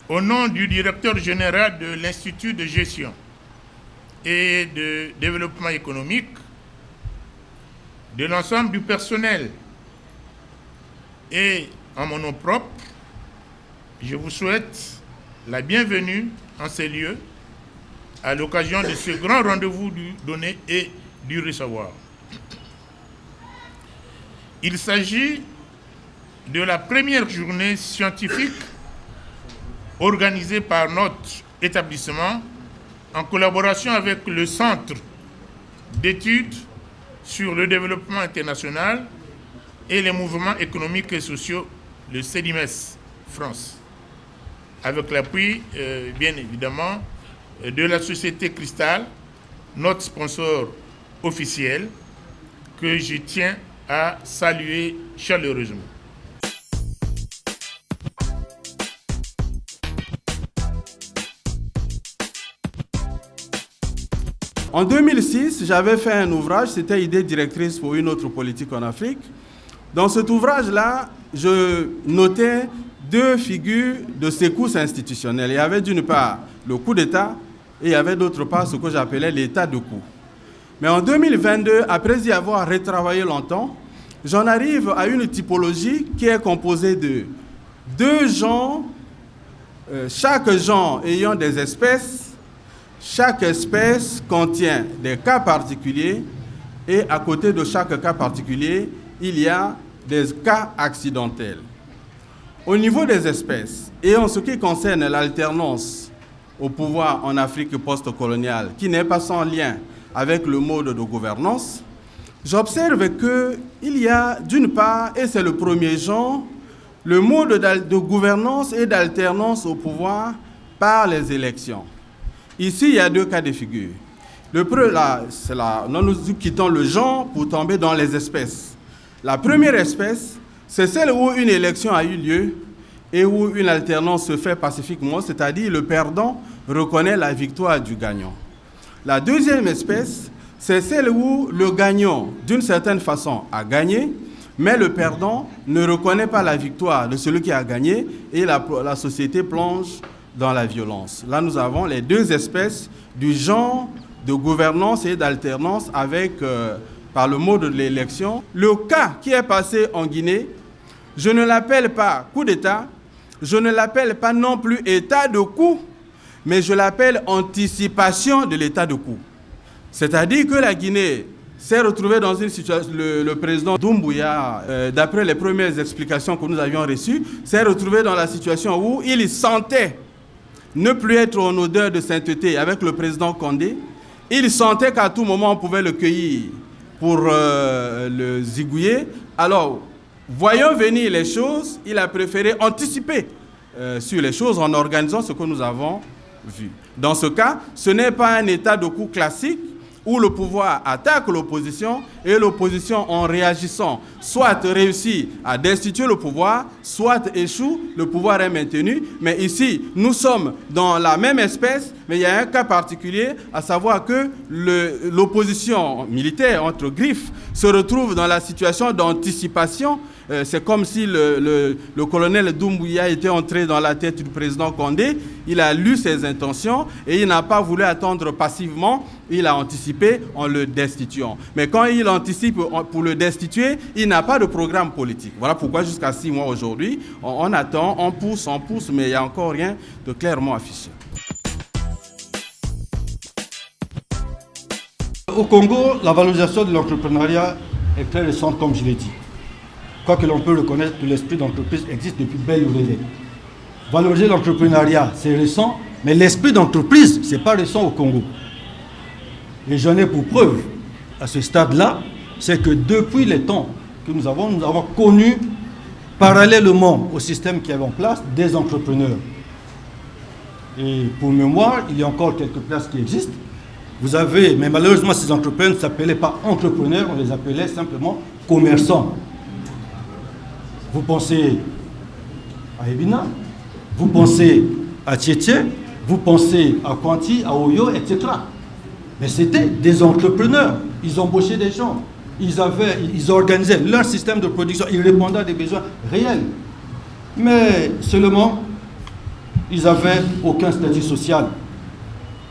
Au nom du directeur général de l'Institut de gestion et de développement économique, de l'ensemble du personnel et en mon nom propre, je vous souhaite la bienvenue en ces lieux à l'occasion de ce grand rendez-vous du donner et du recevoir. Il s'agit de la première journée scientifique organisée par notre établissement en collaboration avec le Centre d'études sur le développement international et les mouvements économiques et sociaux, le CEDIMES France, avec l'appui, bien évidemment, de la société Cristal, notre sponsor officiel, que je tiens à saluer chaleureusement. En 2006, j'avais fait un ouvrage, c'était Idée directrice pour une autre politique en Afrique. Dans cet ouvrage-là, je notais deux figures de secousses institutionnelles. Il y avait d'une part le coup d'État et il y avait d'autre part ce que j'appelais l'état de coup. Mais en 2022, après y avoir retravaillé longtemps, j'en arrive à une typologie qui est composée de deux genres, chaque genre ayant des espèces. Chaque espèce contient des cas particuliers et à côté de chaque cas particulier, il y a des cas accidentels. Au niveau des espèces et en ce qui concerne l'alternance au pouvoir en Afrique post-coloniale, qui n'est pas sans lien avec le mode de gouvernance, j'observe qu'il y a d'une part, et c'est le premier genre, le mode de gouvernance et d'alternance au pouvoir par les élections. Ici, il y a deux cas de figure. Nous quittons le genre pour tomber dans les espèces. La première espèce, c'est celle où une élection a eu lieu et où une alternance se fait pacifiquement, c'est-à-dire le perdant reconnaît la victoire du gagnant. La deuxième espèce, c'est celle où le gagnant, d'une certaine façon, a gagné, mais le perdant ne reconnaît pas la victoire de celui qui a gagné et la société plonge dans la violence. Là, nous avons les deux espèces du genre de gouvernance et d'alternance avec, par le mode de l'élection. Le cas qui est passé en Guinée, je ne l'appelle pas coup d'État, je ne l'appelle pas non plus état de coup, mais je l'appelle anticipation de l'état de coup. C'est-à-dire que la Guinée s'est retrouvée dans une situation, le président Doumbouya, d'après les premières explications que nous avions reçues, s'est retrouvé dans la situation où il sentait ne plus être en odeur de sainteté avec le président Condé. Il sentait qu'à tout moment, on pouvait le cueillir pour le zigouiller. Alors, voyant venir les choses, il a préféré anticiper sur les choses en organisant ce que nous avons vu. Dans ce cas, ce n'est pas un état de coup classique où le pouvoir attaque l'opposition et l'opposition, en réagissant, soit réussit à destituer le pouvoir, soit échoue, le pouvoir est maintenu. Mais ici, nous sommes dans la même espèce, mais il y a un cas particulier, à savoir que l'opposition militaire, entre griffes, se retrouve dans la situation d'anticipation. C'est comme si le colonel Doumbouya était entré dans la tête du président Condé. Il a lu ses intentions et il n'a pas voulu attendre passivement. Il a anticipé en le destituant. Mais quand il anticipe pour le destituer, il n'a pas de programme politique. Voilà pourquoi jusqu'à 6 mois aujourd'hui, on attend, on pousse, mais il n'y a encore rien de clairement affiché. Au Congo, la valorisation de l'entrepreneuriat est très récente, comme je l'ai dit. Quoi que l'on peut reconnaître que l'esprit d'entreprise existe depuis belle lurette. Valoriser l'entrepreneuriat, c'est récent, mais l'esprit d'entreprise, ce n'est pas récent au Congo. Et j'en ai pour preuve, à ce stade-là, c'est que depuis les temps que nous avons connu, parallèlement au système qui est en place, des entrepreneurs. Et pour mémoire, il y a encore quelques places qui existent. Vous avez, mais malheureusement, ces entrepreneurs ne s'appelaient pas entrepreneurs, on les appelait simplement commerçants. Vous pensez à Ebina, vous pensez à Tchétché, vous pensez à Kwanti, à Oyo, etc. Mais c'était des entrepreneurs. Ils embauchaient des gens. Ils organisaient leur système de production. Ils répondaient à des besoins réels. Mais seulement, ils n'avaient aucun statut social.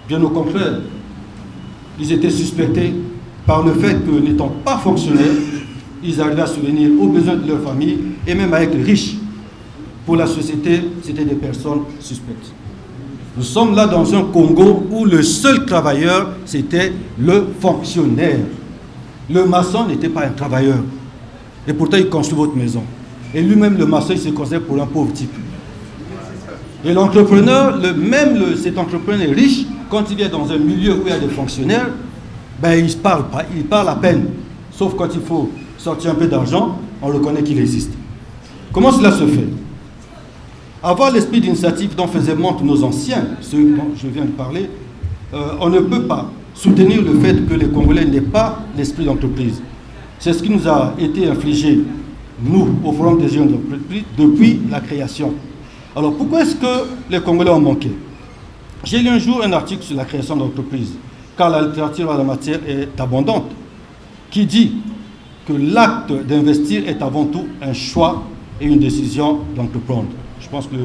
Bien au contraire, ils étaient suspectés par le fait que, n'étant pas fonctionnaires, ils arrivaient à subvenir aux besoins de leur famille et même à être riches. Pour la société, c'était des personnes suspectes. Nous sommes là dans un Congo où le seul travailleur, c'était le fonctionnaire. Le maçon n'était pas un travailleur. Et pourtant, il construit votre maison. Et lui-même, le maçon, il se considère pour un pauvre type. Et l'entrepreneur, cet entrepreneur riche, quand il vient dans un milieu où il y a des fonctionnaires, ben, il parle à peine. Sauf quand il faut sortir un peu d'argent, on reconnaît qu'il existe. Comment cela se fait? Avoir l'esprit d'initiative dont faisaient montre nos anciens, ceux dont je viens de parler, on ne peut pas soutenir le fait que les Congolais n'aient pas l'esprit d'entreprise. C'est ce qui nous a été infligé, nous, au Forum des jeunes d'entreprise, depuis la création. Alors pourquoi est-ce que les Congolais ont manqué? J'ai lu un jour un article sur la création d'entreprises, car la littérature en la matière est abondante, qui dit que l'acte d'investir est avant tout un choix et une décision d'entreprendre. Je pense que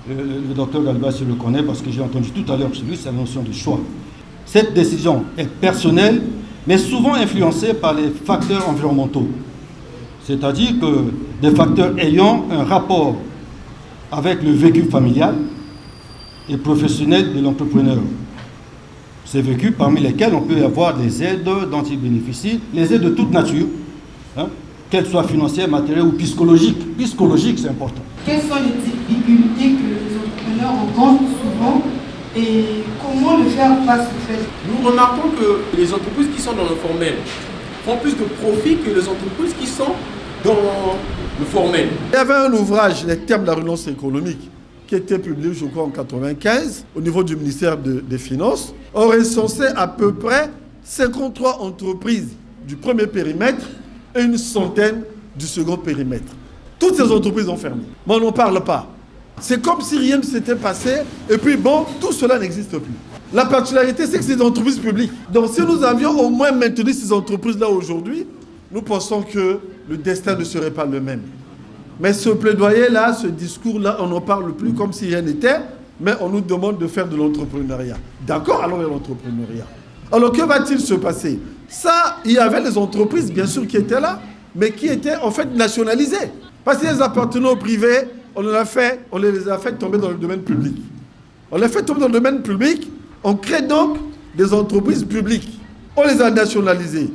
le docteur Galbas le connaît parce que j'ai entendu tout à l'heure sur lui, c'est la notion de choix. Cette décision est personnelle, mais souvent influencée par les facteurs environnementaux. C'est-à-dire que des facteurs ayant un rapport avec le vécu familial et professionnel de l'entrepreneur. Ces vécus parmi lesquels on peut avoir des aides dont il bénéficie, les aides de toute nature, hein, qu'elles soient financières, matérielles ou psychologiques. Psychologiques, c'est important. Quelles sont les difficultés que les entrepreneurs rencontrent souvent et comment le faire face au fait? Nous remarquons que les entreprises qui sont dans le formel font plus de profit que les entreprises qui sont dans le formel. Il y avait un ouvrage, Les termes de la relance économique, qui était publié, je crois, en 1995, au niveau du ministère des Finances. On recensait à peu près 53 entreprises du premier périmètre et une centaine du second périmètre. Toutes ces entreprises ont fermé. Mais on n'en parle pas. C'est comme si rien ne s'était passé et puis bon, tout cela n'existe plus. La particularité, c'est que c'est des entreprises publiques. Donc si nous avions au moins maintenu ces entreprises-là aujourd'hui, nous pensons que le destin ne serait pas le même. Mais ce plaidoyer-là, ce discours-là, on n'en parle plus comme si rien n'était, mais on nous demande de faire de l'entrepreneuriat. D'accord, alors il y a l'entrepreneuriat. Alors que va-t-il se passer? Ça, il y avait les entreprises, bien sûr, qui étaient là, mais qui étaient en fait nationalisées. Parce qu'ils appartenaient au privé, on les a fait tomber dans le domaine public. On les a fait tomber dans le domaine public, on crée donc des entreprises publiques. On les a nationalisées.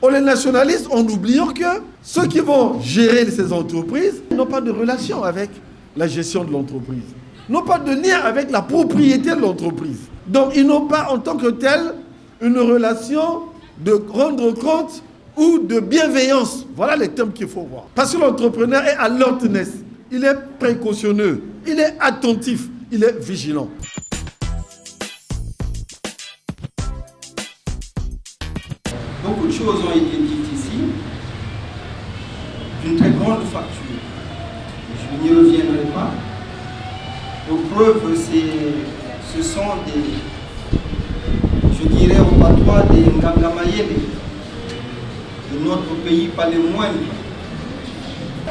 On les nationalise en oubliant que ceux qui vont gérer ces entreprises n'ont pas de relation avec la gestion de l'entreprise, n'ont pas de lien avec la propriété de l'entreprise. Donc ils n'ont pas en tant que tel une relation de rendre compte ou de bienveillance. Voilà les termes qu'il faut voir. Parce que l'entrepreneur est alertness, il est précautionneux, il est attentif, il est vigilant. Beaucoup de choses ont été dites ici, d'une très grande facture. Je n'y reviendrai pas. Aux preuves, ce sont je dirais au patois, des Ngangamayele de notre pays, pas les moindres.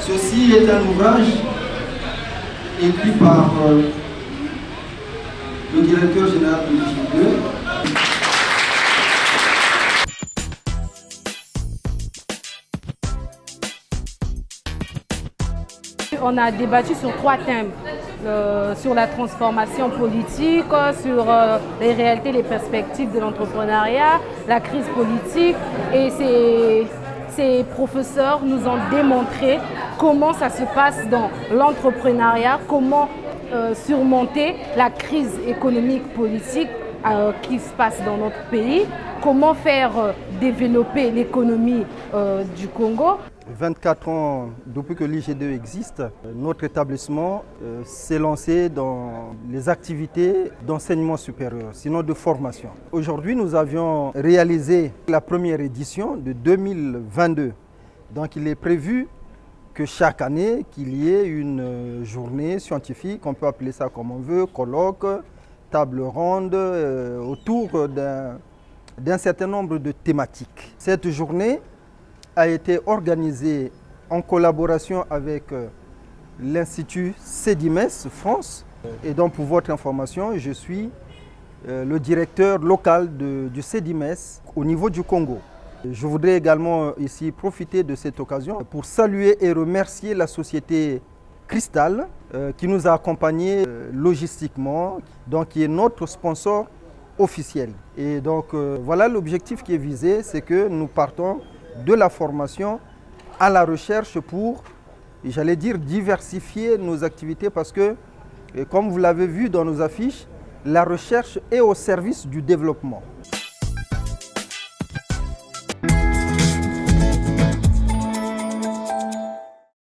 Ceci est un ouvrage écrit par le directeur général de l'IGE. On a débattu sur 3 thèmes, sur la transformation politique, sur les réalités, les perspectives de l'entrepreneuriat, la crise politique. Et ces professeurs nous ont démontré comment ça se passe dans l'entrepreneuriat, comment surmonter la crise économique, politique qui se passe dans notre pays, comment faire développer l'économie du Congo. 24 ans depuis que l'IG2 existe, notre établissement s'est lancé dans les activités d'enseignement supérieur, sinon de formation. Aujourd'hui, nous avions réalisé la première édition de 2022. Donc il est prévu que chaque année, qu'il y ait une journée scientifique, on peut appeler ça comme on veut, colloque, table ronde, autour d'un certain nombre de thématiques. Cette journée a été organisée en collaboration avec l'Institut CEDIMES France Et donc pour votre information, je suis le directeur local du CEDIMES au niveau du Congo. Je voudrais également ici profiter de cette occasion pour saluer et remercier la société Cristal qui nous a accompagnés logistiquement, donc qui est notre sponsor officiel. Et donc voilà l'objectif qui est visé, c'est que nous partons de la formation à la recherche pour, j'allais dire, diversifier nos activités parce que, comme vous l'avez vu dans nos affiches, la recherche est au service du développement.